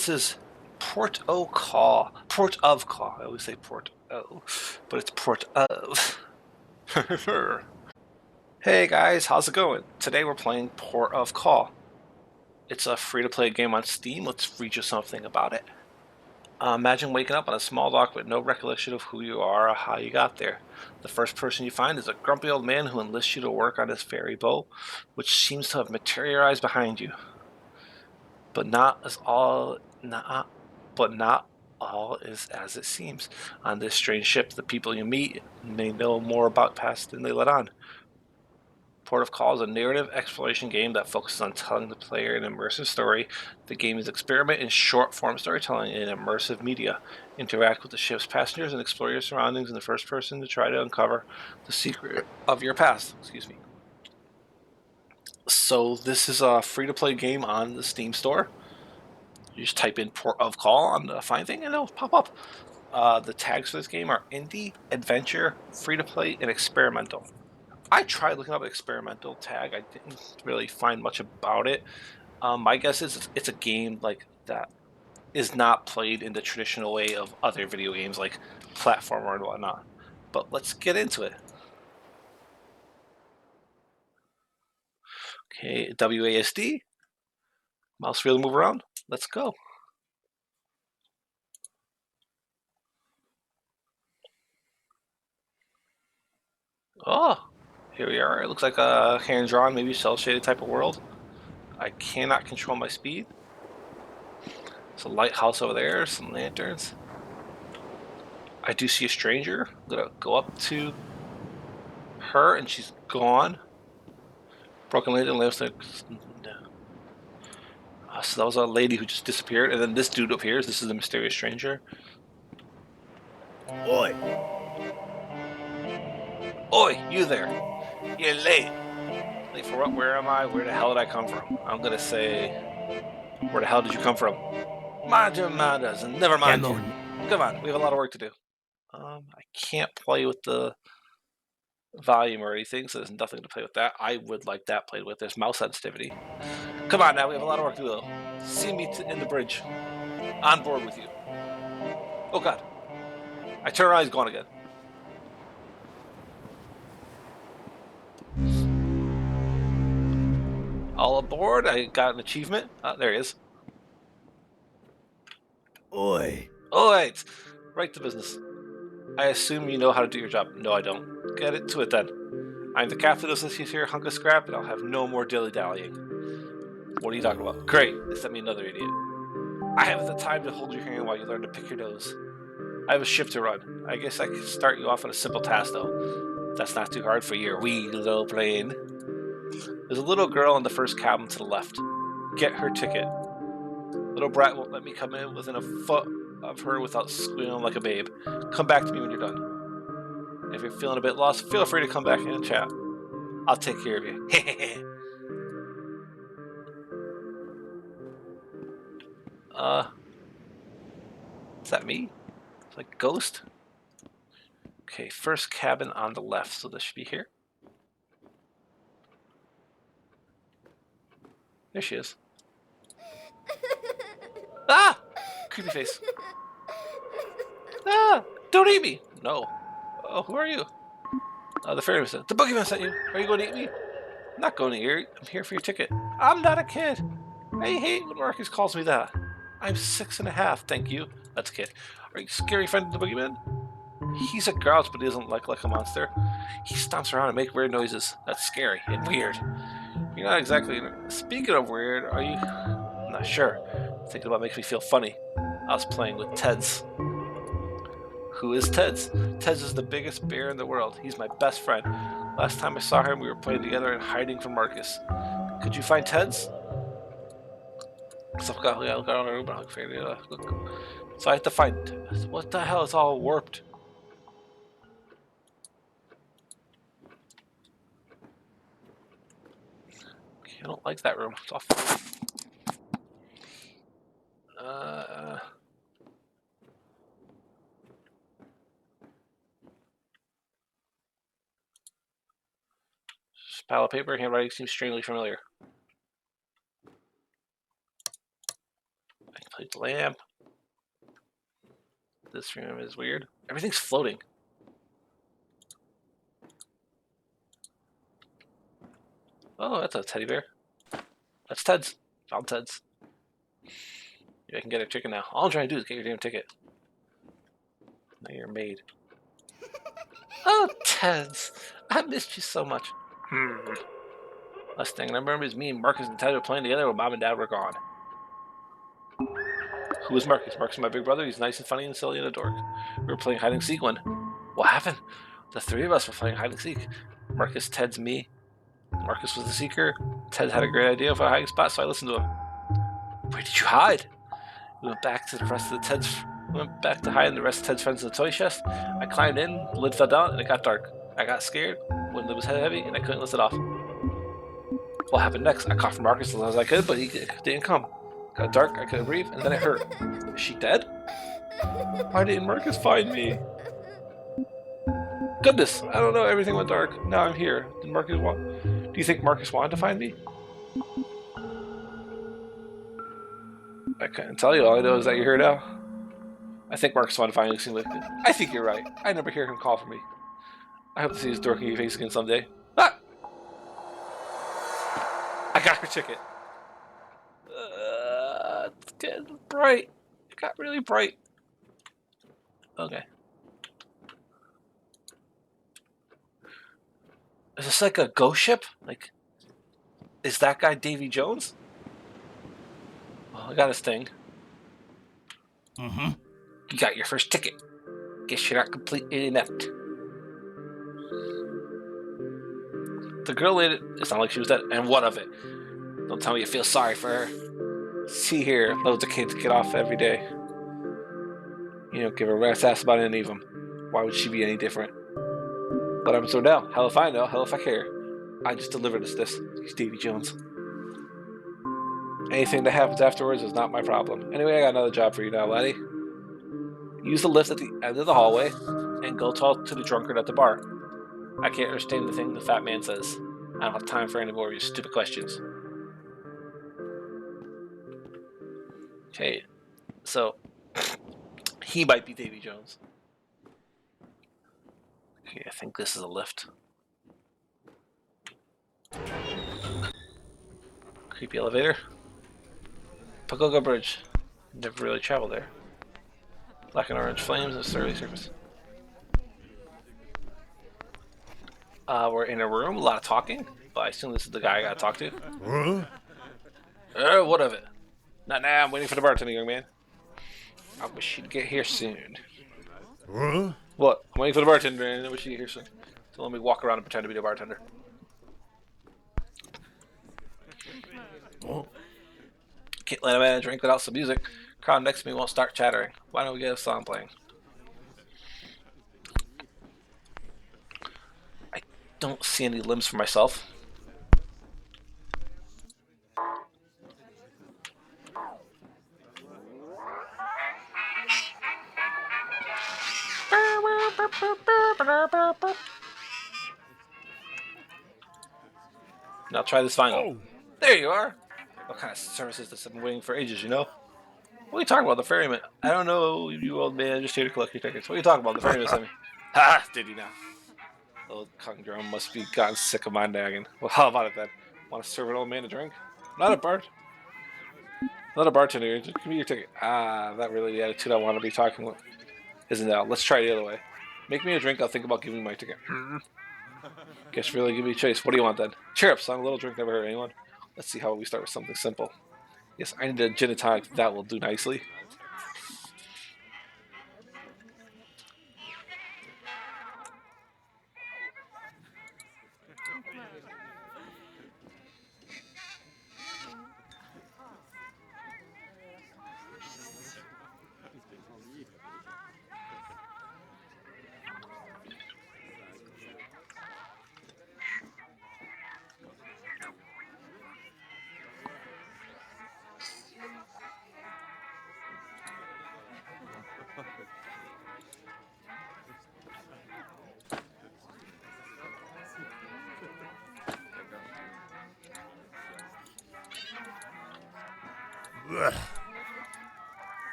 This is Port O Call. Port of Call. I always say Port O, but it's Port of. Hey guys, how's it going? Today we're playing Port of Call. It's a free-to-play game on Steam. Let's read you something about it. Imagine waking up on a small dock with no recollection of who you are or how you got there. The first person you find is a grumpy old man who enlists you to work on his ferry boat, which seems to have materialized behind you. But not all is as it seems. On this strange ship, the people you meet may know more about past than they let on. Port of Call is a narrative exploration game that focuses on telling the player an immersive story. The game is experiment in short-form storytelling in immersive media. Interact with the ship's passengers and explore your surroundings in the first person to try to uncover the secret of your past. Excuse me. So this is a free-to-play game on the Steam store. You just type in Port of Call on the find thing and it'll pop up. The tags for this game are indie, adventure, free-to-play, and experimental. I tried looking up experimental tag. I didn't really find much about it. My guess is it's a game like that is not played in the traditional way of other video games like platformer and whatnot. But let's get into it. Okay, WASD. Mouse wheel move around. Let's go. Oh, here we are. It looks like a hand-drawn, maybe cel-shaded type of world. I cannot control my speed. There's a lighthouse over there, some lanterns. I do see a stranger. I'm gonna go up to her and she's gone. Broken lantern lamps. So that was a lady who just disappeared, and then this dude appears. This is the mysterious stranger. Oi! Oi, you there! You're late! Late for what? Where am I? Where the hell did I come from? I'm gonna say, where the hell did you come from? Mind your manners and never mind you. Come on, we have a lot of work to do. I can't play with the volume or anything, so there's nothing to play with that. I would like that played with. There's mouse sensitivity. Come on now, we have a lot of work to do. See me in the bridge. On board with you. Oh god. I turn around, he's gone again. All aboard. I got an achievement. There he is. Oi. Alright. Right to business. I assume you know how to do your job. No, I don't. Get it to it then. I'm the captain of this here hunk of scrap, and I'll have no more dilly-dallying. What are you talking about? Great. They sent me another idiot. I haven't the time to hold your hand while you learn to pick your nose. I have a ship to run. I guess I could start you off on a simple task, though. That's not too hard for your wee little plane. There's a little girl in the first cabin to the left. Get her ticket. Little brat won't let me come in within a foot of her without squealing like a babe. Come back to me when you're done. If you're feeling a bit lost, feel free to come back in and chat. I'll take care of you. Is that me? It's like ghost? Okay, first cabin on the left, so this should be here. There she is. Ah! Creepy face. Ah! Don't eat me! No. Oh, who are you? The ferryman said, the boogeyman sent you. Are you going to eat me? I'm not going to eat. I'm here for your ticket. I'm not a kid. I hate when Marcus calls me that. I'm 6.5, thank you. That's a kid. Are you scary friend of the boogeyman? He's a grouch, but he doesn't like a monster. He stomps around and makes weird noises. That's scary and weird. You're not exactly... Speaking of weird, are you... I'm not sure. Thinking about makes me feel funny. I was playing with Teds. Who is Teds? Teds is the biggest bear in the world. He's my best friend. Last time I saw him, we were playing together and hiding from Marcus. Could you find Teds? So I have to find... What the hell? It's all warped. Okay, I don't like that room. It's awful. Pile of paper, handwriting seems strangely familiar. I can play the lamp. This room is weird. Everything's floating. Oh, that's a teddy bear. That's Ted's. All Ted's. Yeah, I can get a ticket now. All I'm trying to do is get your damn ticket. Now you're a maid. Oh, Ted's. I missed you so much. Last thing I remember is me and Marcus and Ted were playing together when Mom and Dad were gone. Who is Marcus? Marcus is my big brother. He's nice and funny and silly and a dork. We were playing hide and seek one. What happened? The three of us were playing hide and seek. Marcus, Ted's me. Marcus was the seeker. Ted had a great idea for a hiding spot, so I listened to him. Where did you hide? We went back to hide in the rest of Ted's friends in the toy chest. I climbed in, the lid fell down, and it got dark. I got scared when the lid was heavy, and I couldn't lift it off. What happened next? I caught for Marcus as long as I could, but he didn't come. It got dark, I couldn't breathe, and then it hurt. Is she dead? Why didn't Marcus find me? Goodness, I don't know, everything went dark. Now I'm here. Do you think Marcus wanted to find me? I couldn't tell you. All I know is that you're here now. I think Marcus wanted to find me. I think you're right. I never hear him call for me. I hope to see his dorky face again someday. Ah! I got her ticket. It's getting bright. It got really bright. Okay. Is this like a ghost ship? Like, is that guy Davy Jones? Well, I got his thing. Mm-hmm. You got your first ticket. Guess you're not completely inept. The girl laid it. It's not like she was dead. And what of it? Don't tell me you feel sorry for her. See here, loads of kids get off every day. You don't give a rat's ass about any of them. Why would she be any different? But I'm so now. Hell if I know. Hell if I care. I just delivered us this. He's Davy Jones. Anything that happens afterwards is not my problem. Anyway, I got another job for you now, laddie. Use the lift at the end of the hallway and go talk to the drunkard at the bar. I can't understand the thing the fat man says. I don't have time for any more of your stupid questions. Okay, so he might be Davy Jones. Okay, I think this is a lift. Creepy elevator. Pagoga Bridge. Never really traveled there. Black and orange flames of surly surface. We're in a room, a lot of talking, but I assume this is the guy I gotta talk to. What of it? Not now, I'm waiting for the bartender, young man. I wish she'd get here soon. What? I'm waiting for the bartender and I wish she'd get here soon. So let me walk around and pretend to be the bartender. Can't let a man drink without some music. Crowd next to me won't start chattering. Why don't we get a song playing? I don't see any limbs for myself. Now try this vinyl. Oh. There you are. What kind of service is this? I've been waiting for ages, you know? What are you talking about, the ferryman? I don't know, you old man. Just here to collect your tickets. What are you talking about, the ferryman sent me? Ha! Did he now? Old Congram must be gotten sick of my nagging. Well, how about it then? Want to serve an old man a drink? Not a bartender. Just give me your ticket. Ah, not really the attitude I want to be talking with. Isn't that? Let's try it the other way. Make me a drink. I'll think about giving you my ticket. Guess really give me a choice. What do you want then? Cheer up, son. A little drink never hurt anyone. Let's see how about we start with something simple. Yes, I need a gin and tonic. That will do nicely.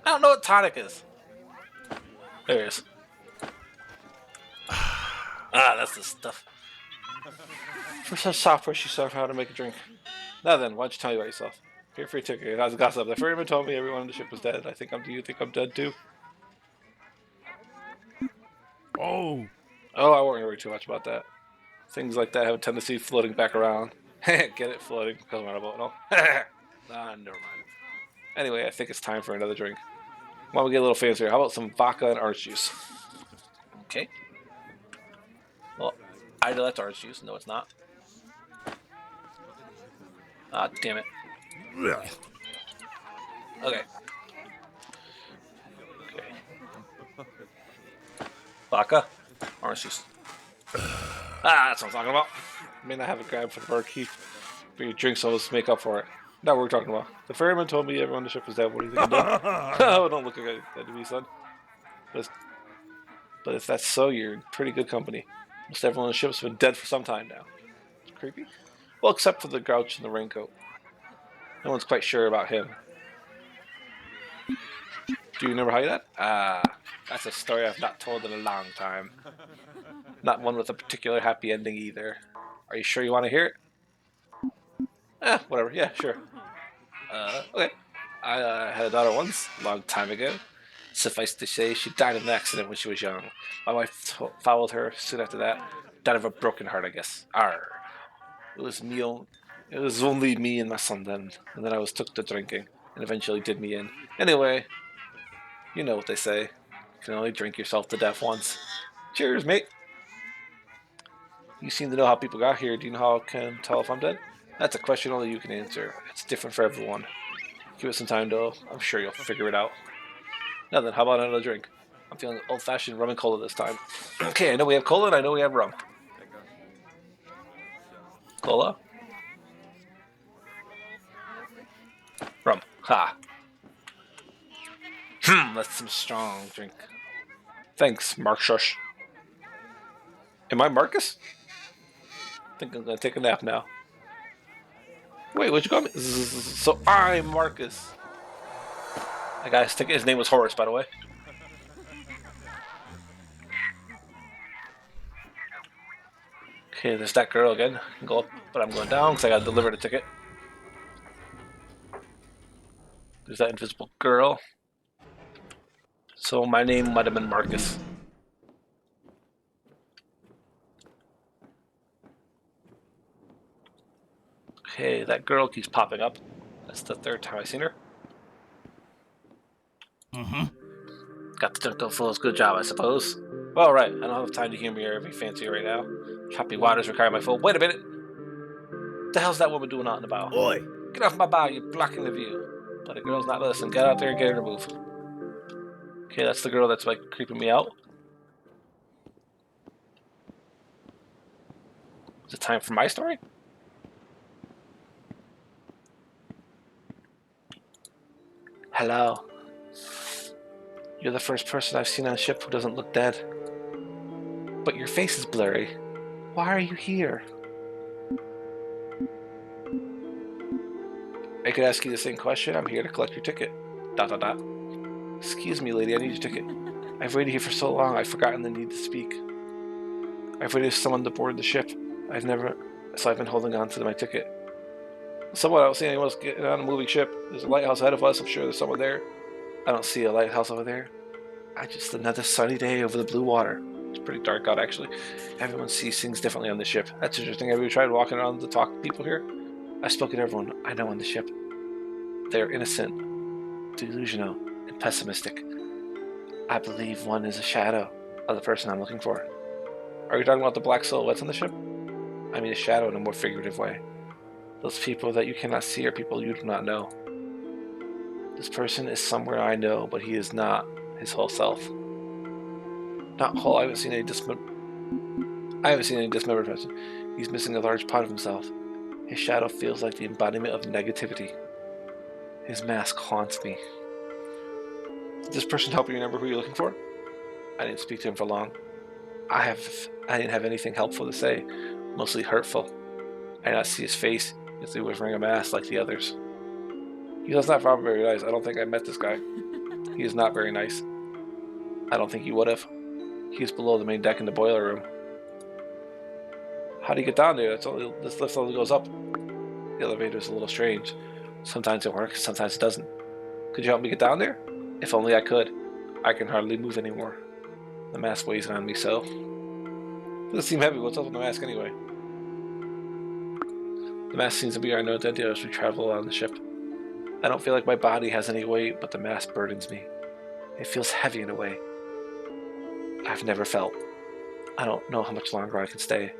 I don't know what tonic is. There it is. That's the stuff. For such software, she saw how to make a drink. Now then, why don't you tell me about yourself? Here for your ticket. How's the gossip? The ferryman told me everyone on the ship was dead. Do you think I'm dead too? Oh, I won't worry too much about that. Things like that have a tendency of floating back around. Get it? Floating. Because I'm on a boat and all. Never mind. Anyway, I think it's time for another drink. Why don't we get a little fancier? How about some vodka and orange juice? Okay. Well, either that's orange juice. No, it's not. Ah, damn it. Okay. Vodka, orange juice. That's what I'm talking about. May not have a grab for the barkeep, but your drinks always make up for it. Not what we're talking about. The ferryman told me everyone on the ship was dead. What do you think I'm doing? Oh, don't look like that to me, son. But if that's so, you're in pretty good company. Most everyone on the ship's been dead for some time now. It's creepy. Well, except for the grouch in the raincoat. No one's quite sure about him. Do you remember how you died? That's a story I've not told in a long time. Not one with a particular happy ending either. Are you sure you want to hear it? Whatever. Yeah, sure. Okay. I had a daughter once, a long time ago. Suffice to say, she died in an accident when she was young. My wife followed her soon after that. Died of a broken heart, I guess. Arr. It was only me and my son then. And then I was took to drinking, and eventually did me in. Anyway, you know what they say. You can only drink yourself to death once. Cheers, mate. You seem to know how people got here. Do you know how I can tell if I'm dead? That's a question only you can answer. It's different for everyone. Give it some time, though. I'm sure you'll figure it out. Now then, how about another drink? I'm feeling old-fashioned rum and cola this time. Okay, I know we have cola and I know we have rum. Cola? Rum. Ha. That's some strong drink. Thanks, Marcus. Am I Marcus? I think I'm gonna take a nap now. Wait, what'd you call me? So I'm Marcus. That guy's ticket, his name was Horace, by the way. Okay, there's that girl again. I can go up, but I'm going down because I gotta deliver the ticket. There's that invisible girl. So my name might have been Marcus. Okay, that girl keeps popping up. That's the third time I've seen her. Got the Dunkel Fool's good job, I suppose. Well, right, I don't have time to hear me or be fancy right now. Choppy waters require my full. Wait a minute! What the hell's that woman doing out in the bow? Oi! Get off my bow, you're blocking the view. But the girl's not listening. Get out there and get her to move. Okay, that's the girl that's like creeping me out. Is it time for my story? Hello. You're the first person I've seen on a ship who doesn't look dead. But your face is blurry. Why are you here? I could ask you the same question. I'm here to collect your ticket. ... Excuse me, lady, I need your ticket. I've waited here for so long, I've forgotten the need to speak. I've waited for someone to board the ship. So I've been holding on to my ticket. Someone, I don't see anyone else getting on a moving ship. There's a lighthouse ahead of us. I'm sure there's someone there. I don't see a lighthouse over there. Just another sunny day over the blue water. It's pretty dark out, actually. Everyone sees things differently on the ship. That's interesting. Have you tried walking around to talk to people here? I've spoken to everyone I know on the ship. They're innocent, delusional, and pessimistic. I believe one is a shadow of the person I'm looking for. Are you talking about the black silhouettes on the ship? I mean a shadow in a more figurative way. Those people that you cannot see are people you do not know. This person is somewhere I know, but he is not his whole self. Not whole. I haven't seen any dismembered person. He's missing a large part of himself. His shadow feels like the embodiment of negativity. His mask haunts me. Did this person help you remember who you're looking for? I didn't speak to him for long. I didn't have anything helpful to say, mostly hurtful. I did not see his face, as he was wearing a mask like the others. He does not sound very nice. I don't think I met this guy. He is not very nice. I don't think he would have. He's below the main deck in the boiler room. How do you get down there? This lift only goes up. The elevator's a little strange. Sometimes it works, sometimes it doesn't. Could you help me get down there? If only I could. I can hardly move anymore. The mask weighs on me so. Doesn't seem heavy. What's up with the mask anyway? The mask seems to be our known identity as we travel on the ship. I don't feel like my body has any weight, but the mask burdens me. It feels heavy in a way I've never felt. I don't know how much longer I can stay.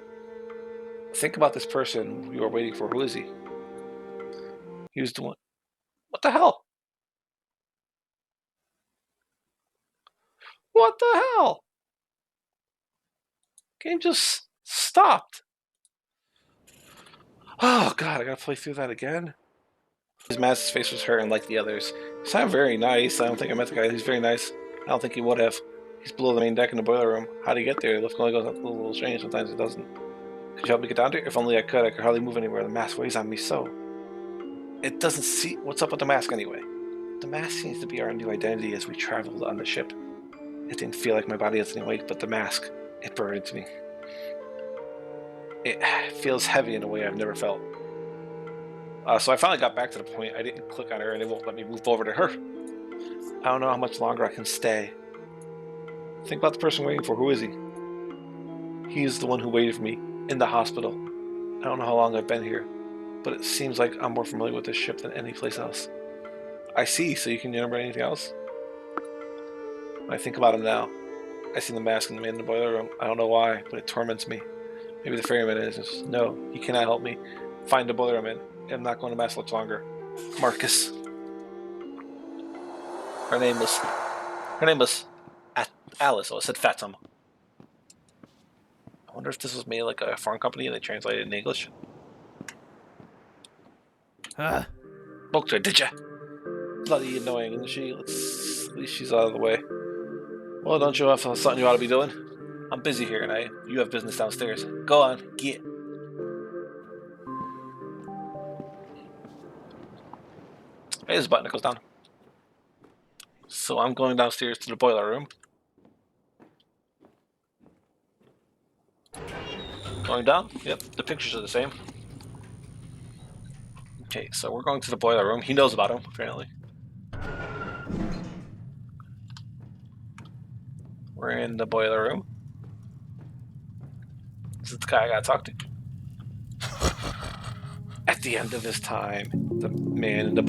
Think about this person you are waiting for. Who is he? He was the one. What the hell? What the hell? Game just stopped. Oh god, I gotta play through that again. His mask's face was hurting like the others. He sounded very nice. I don't think I met the guy. He's very nice. I don't think he would have. He's below the main deck in the boiler room. How do you get there? The lift only goes up a little strange. Sometimes it doesn't. Could you help me get down there? If only I could. I could hardly move anywhere. The mask weighs on me so. It doesn't see. What's up with the mask anyway? The mask seems to be our new identity as we traveled on the ship. It didn't feel like my body has any weight, but the mask, it burdens me. It feels heavy in a way I've never felt. So I finally got back to the point. I didn't click on her and it won't let me move over to her. I don't know how much longer I can stay. Think about the person waiting for. Who is he? He's the one who waited for me in the hospital. I don't know how long I've been here, but it seems like I'm more familiar with this ship than any place else. I see, so you can remember anything else? When I think about him now, I see the mask and the man in the boiler room. I don't know why, but it torments me. Maybe the ferryman is. No, he cannot help me. Find the boiler man. I'm not going to mask much longer. Marcus. Her name was Alice. Oh, it said Fatima. I wonder if this was made like a foreign company and they translated it in English. Huh? Spoke to her, did ya? Bloody annoying, isn't she? At least she's out of the way. Well, don't you have something you ought to be doing? I'm busy here, and you have business downstairs. Go on, get. Hey, there's a button that goes down. So I'm going downstairs to the boiler room. Going down? Yep, the pictures are the same. Okay, so we're going to the boiler room. He knows about him, apparently. We're in the boiler room. This is the guy I gotta talk to. At the end of his time, the man from the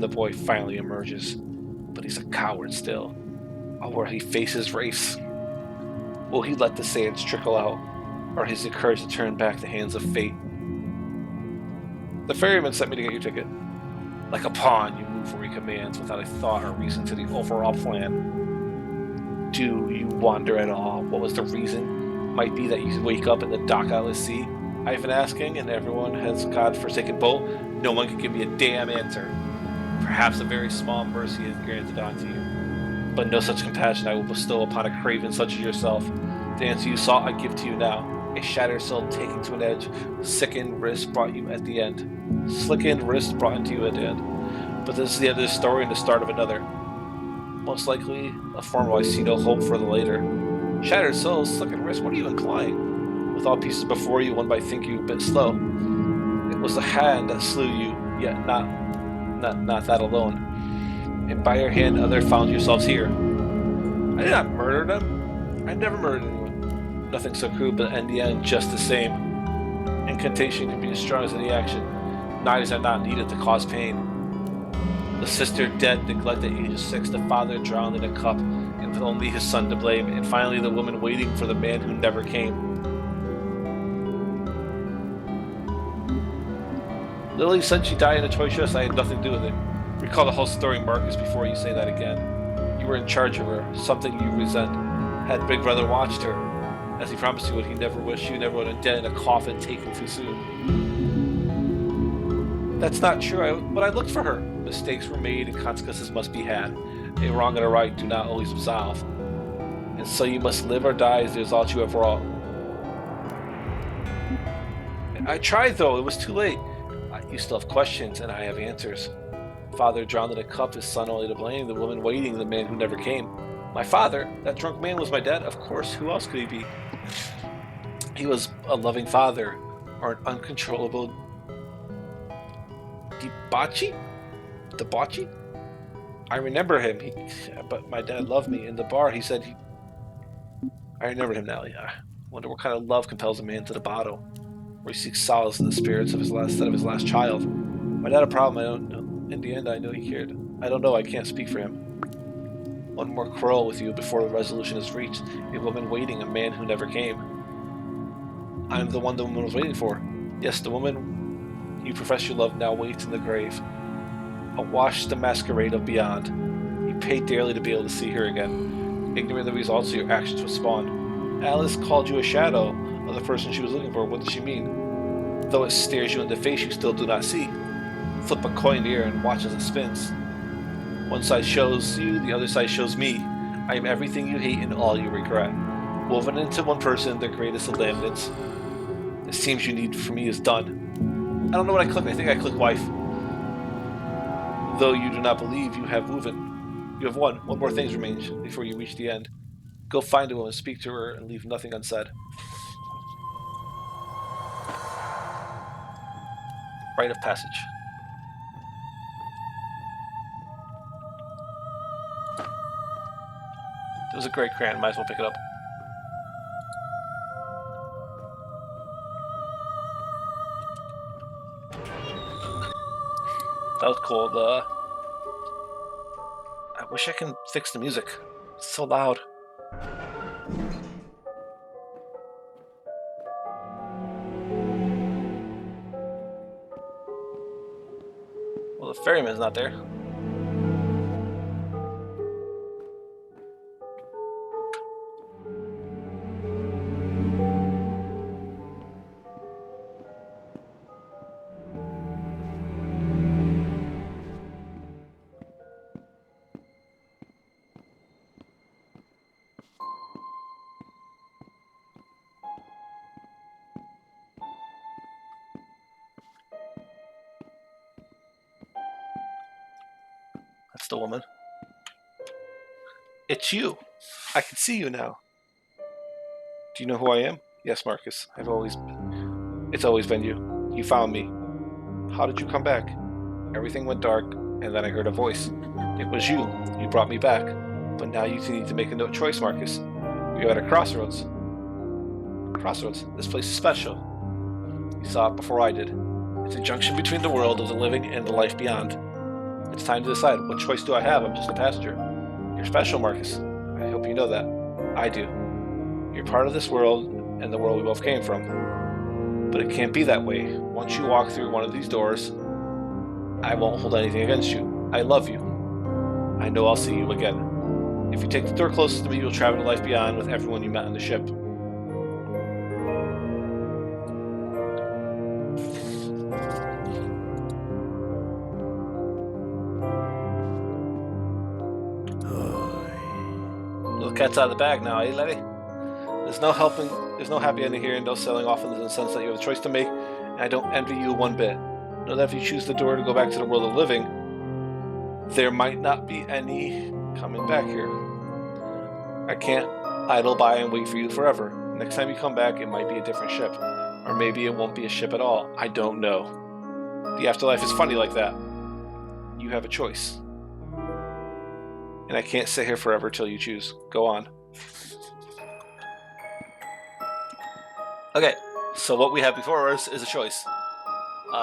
boy finally emerges. But he's a coward still. Or he faces race. Will he let the sands trickle out? Or has the courage to turn back the hands of fate? The ferryman sent me to get your ticket. Like a pawn, you move where he commands without a thought or reason to the overall plan. Do you wonder at all what was the reason? Might be that you wake up in the dockless sea? I've been asking, and everyone has God-forsaken boat. No one can give me a damn answer. Perhaps a very small mercy is granted unto you, but no such compassion I will bestow upon a craven such as yourself. The answer you sought I give to you now. A shattered soul taken to an edge, sickened wrist brought you at the end. Slickened wrist brought into you at the end. But this is the end of this story and the start of another. Most likely, a form I see no hope for the later. Shattered soul, slickened wrist, what are you implying? With all pieces before you, one might think you a bit slow. It was the hand that slew you, yet not that alone. And by your hand, other found yourselves here. I did not murder them. I never murdered anyone. Nothing so cruel, but in the end, just the same. Incantation can be as strong as any action. Knives are not needed to cause pain. The sister dead, neglected at age of 6, the father drowned in a cup, and with only his son to blame, and finally the woman waiting for the man who never came. Lily said she died in a toy chest. I had nothing to do with it. Recall the whole story, Marcus, before you say that again. You were in charge of her, something you resent. Had Big Brother watched her, as he promised you would, he never wished you never would have dead in a coffin taken too soon. That's not true, but I looked for her. Mistakes were made and consequences must be had. A wrong and a right do not always absolve. And so you must live or die as the result you have wrought. I tried though, it was too late. You still have questions, and I have answers. Father drowned in a cup, his son only to blame, the woman waiting, the man who never came. My father, that drunk man, was my dad? Of course, who else could he be? He was a loving father, or an uncontrollable debauchee? I remember him, but my dad loved me. In the bar, he said I remember him now, yeah. Wonder what kind of love compels a man to the bottle, where he seeks solace in the spirits of his last child. My dad a problem, I don't know. In the end, I know he cared. I don't know, I can't speak for him. One more quarrel with you before the resolution is reached. A woman waiting, a man who never came. I'm the one the woman was waiting for. Yes, the woman you profess you love now waits in the grave. Awash the masquerade of beyond. You paid dearly to be able to see her again. Ignorant of the results of your actions will spawn. Alice called you a shadow of the person she was looking for. What does she mean? Though it stares you in the face, you still do not see. Flip a coin here and watch as it spins. One side shows you, the other side shows me. I am everything you hate and all you regret. Woven into one person, the greatest of laminates. It seems you need for me is done. I don't know what I clicked. I think I clicked wife. Though you do not believe you have woven. You have won. One more thing remains before you reach the end. Go find a woman, speak to her, and leave nothing unsaid. Rite of passage. It was a great crayon. Might as well pick it up. That was cool. I wish I can fix the music. It's so loud. Well, the ferryman's not there. That's the woman. It's you. I can see you now. Do you know who I am? Yes, Marcus. It's always been you. You found me. How did you come back? Everything went dark, and then I heard a voice. It was you. You brought me back. But now you need to make a choice, Marcus. You're at a crossroads. Crossroads. This place is special. You saw it before I did. It's a junction between the world of the living and the life beyond. It's time to decide. What choice do I have? I'm just a passenger. You're special, Marcus. I hope you know that. I do. You're part of this world and the world we both came from. But it can't be that way. Once you walk through one of these doors, I won't hold anything against you. I love you. I know I'll see you again. If you take the door closest to me, you'll travel to life beyond with everyone you met on the ship. Little cat's out of the bag now, eh, Letty? There's no happy ending here and no selling off in the sense that you have a choice to make, and I don't envy you one bit. Know that if you choose the door to go back to the world of living, there might not be any coming back here. I can't idle by and wait for you forever. Next time you come back, it might be a different ship. Or maybe it won't be a ship at all. I don't know. The afterlife is funny like that. You have a choice. And I can't sit here forever till you choose. Go on. Okay, so what we have before us is a choice.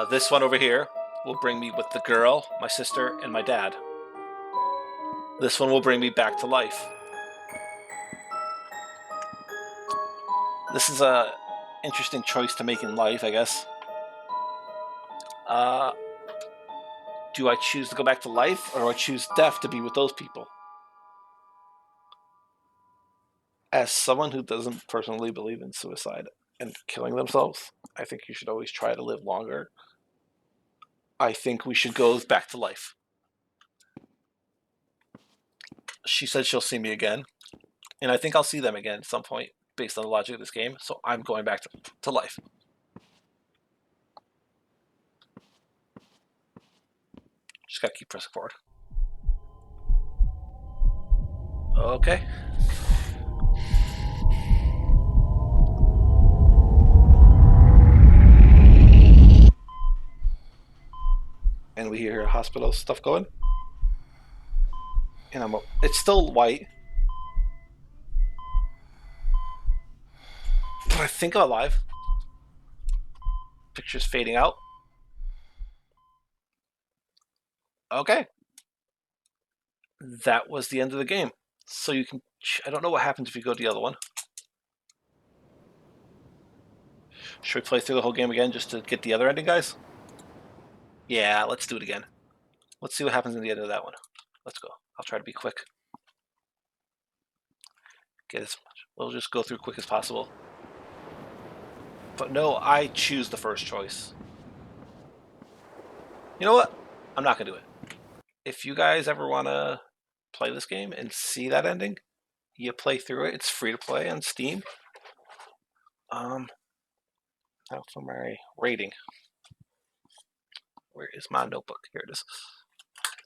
This one over here will bring me with the girl, my sister, and my dad. This one will bring me back to life. This is a interesting choice to make in life, I guess. Do I choose to go back to life, or do I choose death to be with those people? As someone who doesn't personally believe in suicide and killing themselves, I think you should always try to live longer. I think we should go back to life. She said she'll see me again, and I think I'll see them again at some point based on the logic of this game, so I'm going back to life. Just gotta keep pressing forward. Okay. And we hear hospital stuff going. And it's still white. But I think I'm alive. Picture's fading out. Okay. That was the end of the game. So you can, I don't know what happens if you go to the other one. Should we play through the whole game again just to get the other ending, guys? Yeah, let's do it again. Let's see what happens in the end of that one. Let's go. I'll try to be quick. Get as much. We'll just go through quick as possible. But no, I choose the first choice. You know what? I'm not going to do it. If you guys ever want to play this game and see that ending, you play through it. It's free to play on Steam. Now for my rating. Where is my notebook? Here it is.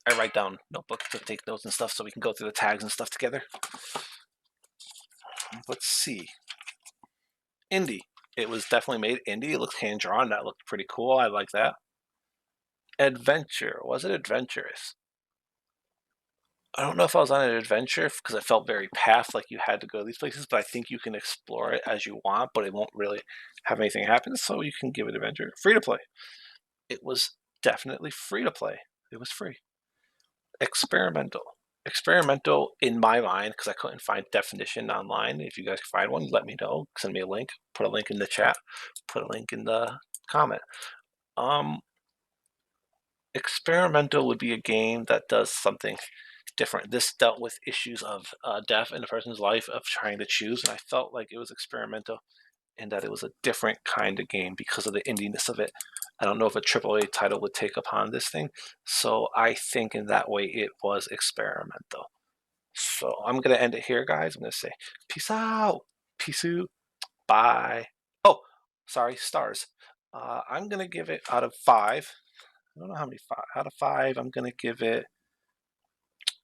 I write down notebook to take notes and stuff so we can go through the tags and stuff together. Let's see. Indie. It was definitely made indie. It looks hand drawn. That looked pretty cool. I like that. Adventure. Was it adventurous? I don't know if I was on an adventure because it felt very path, like you had to go to these places, but I think you can explore it as you want, but it won't really have anything happen, so you can give it adventure. Free to play. It was definitely free to play. It was free. Experimental. Experimental in my mind, because I couldn't find definition online. If you guys can find one, let me know. Send me a link. Put a link in the chat. Put a link in the comment. Experimental would be a game that does something different. This dealt with issues of death in a person's life, of trying to choose, and I felt like it was experimental in that it was a different kind of game because of the indiness of it. I don't know if a AAA title would take upon this thing, so I think in that way it was experimental. So I'm going to end it here, guys. I'm going to say peace out. Peace out. Bye. Oh, sorry, stars. I'm going to give it out of 5. I don't know how many. Out of 5, I'm going to give it,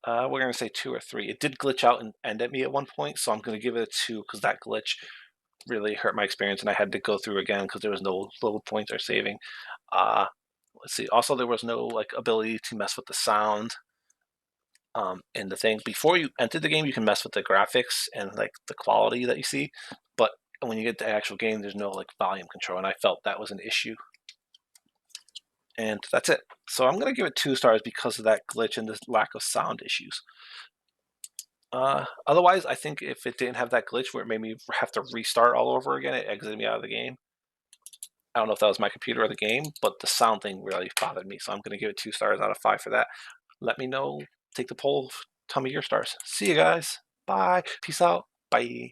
we're going to say 2 or 3. It did glitch out and end at me at one point, so I'm going to give it a 2 because that glitch really hurt my experience and I had to go through again because there was no load points or saving. Let's see. Also, there was no like ability to mess with the sound. And the thing, before you enter the game, you can mess with the graphics and like the quality that you see, but when you get to the actual game, there's no like volume control, and I felt that was an issue. And that's it. So I'm going to give it 2 stars because of that glitch and the lack of sound issues. Otherwise, I think if it didn't have that glitch where it made me have to restart all over again, it exited me out of the game. I don't know if that was my computer or the game, but the sound thing really bothered me. So I'm going to give it 2 stars out of 5 for that. Let me know. Take the poll. Tell me your stars. See you guys. Bye. Peace out. Bye.